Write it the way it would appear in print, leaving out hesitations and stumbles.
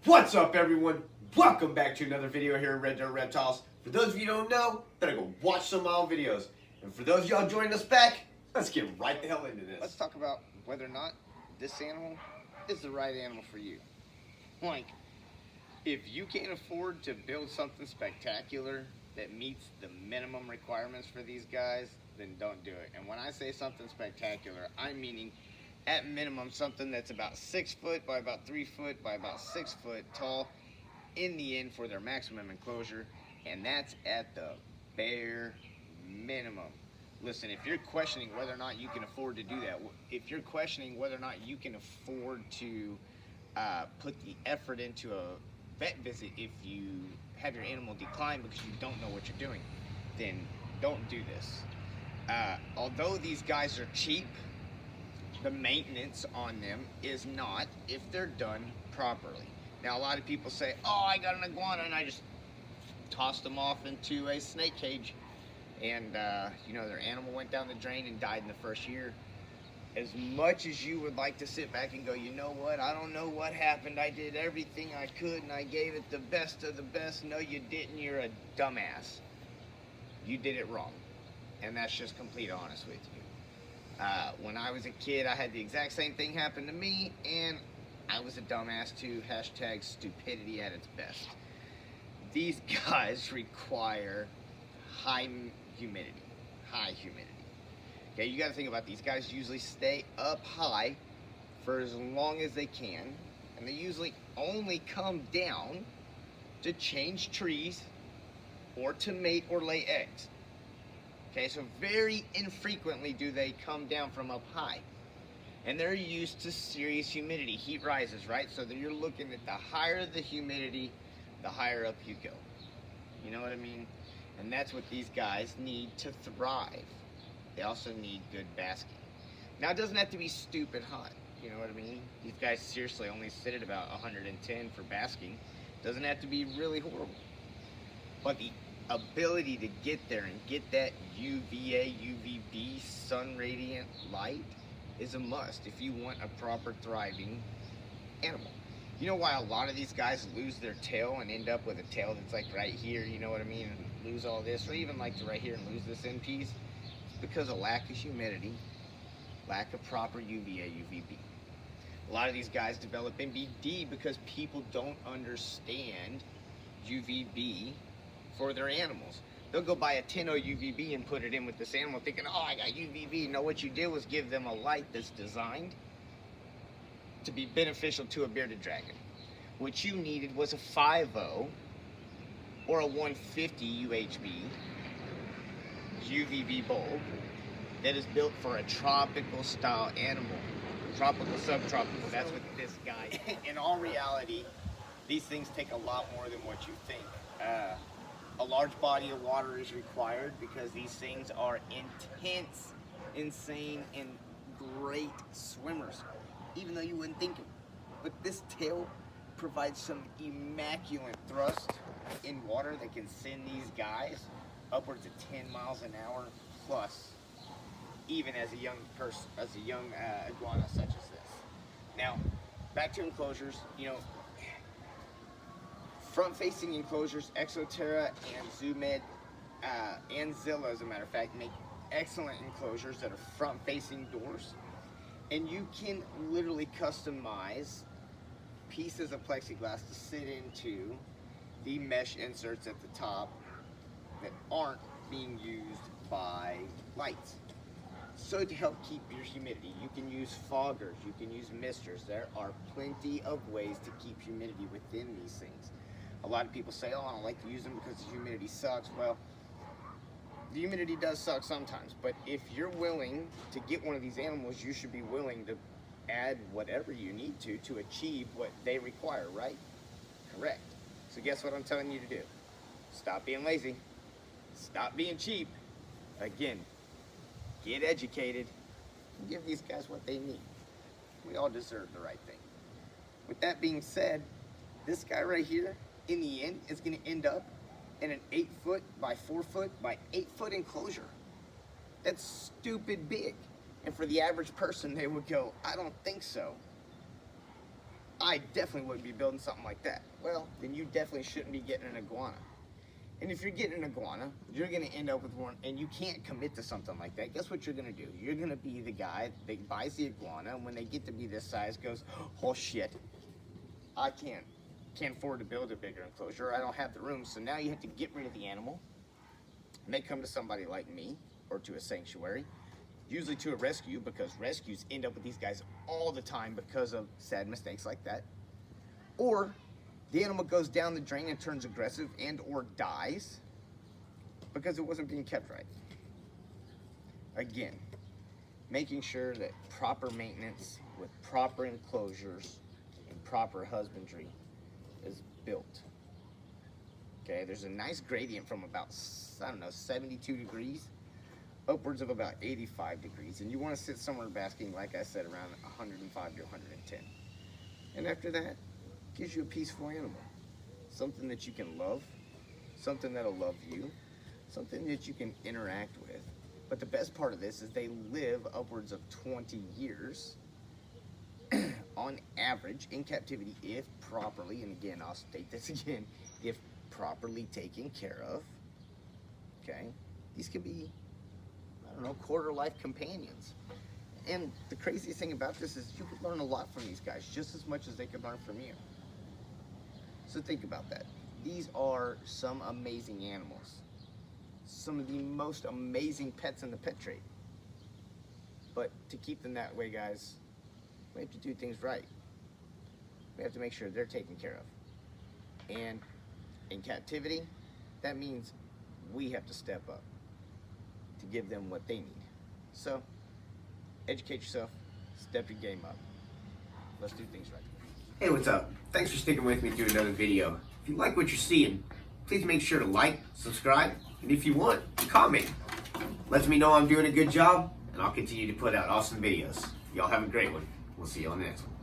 What's up, everyone? Welcome back to another video here at Red Dirt Reptiles. For those of you who don't know, better go watch some of our videos. And for those of y'all joining us back, let's get right the hell into this. Let's talk about whether or not this animal is the right animal for you. Like, if you can't afford to build something spectacular that meets the minimum requirements for these guys, then don't do it. And when I say something spectacular, I'm meaning at minimum something that's about 6 foot by about 3 foot by about 6 foot tall in the end for their maximum enclosure, and that's at the bare minimum. Listen, if you're questioning whether or not you can afford to do that, if you're questioning whether or not you can afford to put the effort into a vet visit if you have your animal decline because you don't know what you're doing, then don't do this. Although these guys are cheap, the maintenance on them is not if they're done properly. Now, a lot of people say, oh, I got an iguana and I just tossed them off into a snake cage and their animal went down the drain and died in the first year. As much as you would like to sit back and go, you know what, I don't know what happened, I did everything I could and I gave it the best of the best. No, you didn't. You're a dumbass. You did it wrong, and that's just complete honest with you. When I was a kid, I had the exact same thing happen to me, and I was a dumbass too. Hashtag stupidity at its best. These guys require high humidity. Okay, you got to think about these guys usually stay up high for as long as they can, and they usually only come down to change trees or to mate or lay eggs. Okay, so very infrequently do they come down from up high. And they're used to serious humidity. Heat rises, right? So you're looking at the higher the humidity, the higher up you go. You know what I mean? And that's what these guys need to thrive. They also need good basking. Now, it doesn't have to be stupid hot. You know what I mean? These guys seriously only sit at about 110 for basking. Doesn't have to be really horrible. But the ability to get there and get that UVA, UVB sun radiant light is a must if you want a proper thriving animal. You know why a lot of these guys lose their tail and end up with a tail that's like right here, you know what I mean, and lose all this, or even like to right here and lose this end piece? It's because of lack of humidity, lack of proper UVA, UVB. A lot of these guys develop MBD because people don't understand UVB for their animals. They'll go buy a 10 UVB and put it in with this animal thinking, oh, I got UVB. No, what you did was give them a light that's designed to be beneficial to a bearded dragon. What you needed was a 5.0 or a 150 UHB UVB bulb that is built for a tropical style animal. Tropical, subtropical, that's what this guy. In all reality, these things take a lot more than what you think. A large body of water is required because these things are intense, insane, and great swimmers, even though you wouldn't think it. But this tail provides some immaculate thrust in water that can send these guys upwards of 10 miles an hour plus, even as a young person, as a young iguana such as this. Now, back to enclosures, front-facing enclosures, Exoterra and Zoomed and Zilla, as a matter of fact, make excellent enclosures that are front-facing doors. And you can literally customize pieces of plexiglass to sit into the mesh inserts at the top that aren't being used by lights. So to help keep your humidity, you can use foggers, you can use misters. There are plenty of ways to keep humidity within these things. A lot of people say, oh, I don't like to use them because the humidity sucks. Well, the humidity does suck sometimes, but if you're willing to get one of these animals, you should be willing to add whatever you need to achieve what they require, right? Correct. So guess what I'm telling you to do? Stop being lazy. Stop being cheap. Again, get educated and give these guys what they need. We all deserve the right thing. With that being said, this guy right here, in the end, is going to end up in an 8 foot by 4 foot by 8 foot enclosure. That's stupid big. And for the average person, they would go, I don't think so. I definitely wouldn't be building something like that. Well, then you definitely shouldn't be getting an iguana. And if you're getting an iguana, you're going to end up with one, and you can't commit to something like that. Guess what you're going to do? You're going to be the guy that buys the iguana, and when they get to be this size, goes, oh shit, I can't afford to build a bigger enclosure. I don't have the room. So now you have to get rid of the animal. And they come to somebody like me, or to a sanctuary, usually to a rescue, because rescues end up with these guys all the time because of sad mistakes like that. Or the animal goes down the drain and turns aggressive and or dies because it wasn't being kept right. Again, making sure that proper maintenance with proper enclosures and proper husbandry is built. Okay, there's a nice gradient from about, I don't know, 72 degrees upwards of about 85 degrees. And you want to sit somewhere basking, like I said, around 105 to 110. And after that, gives you a peaceful animal. Something that you can love, something that'll love you, something that you can interact with. But the best part of this is they live upwards of 20 years on average in captivity if properly, and again, I'll state this again, if properly taken care of. Okay? These could be, I don't know, quarter life companions. And the craziest thing about this is you could learn a lot from these guys, just as much as they could learn from you. So think about that. These are some amazing animals. Some of the most amazing pets in the pet trade. But to keep them that way, guys, we have to do things right. We have to make sure they're taken care of. And in captivity, that means we have to step up to give them what they need. So, educate yourself, step your game up. Let's do things right. Hey, what's up? Thanks for sticking with me through another video. If you like what you're seeing, please make sure to like, subscribe, and if you want, comment. Lets me know I'm doing a good job, and I'll continue to put out awesome videos. Y'all have a great one. We'll see you on the next one.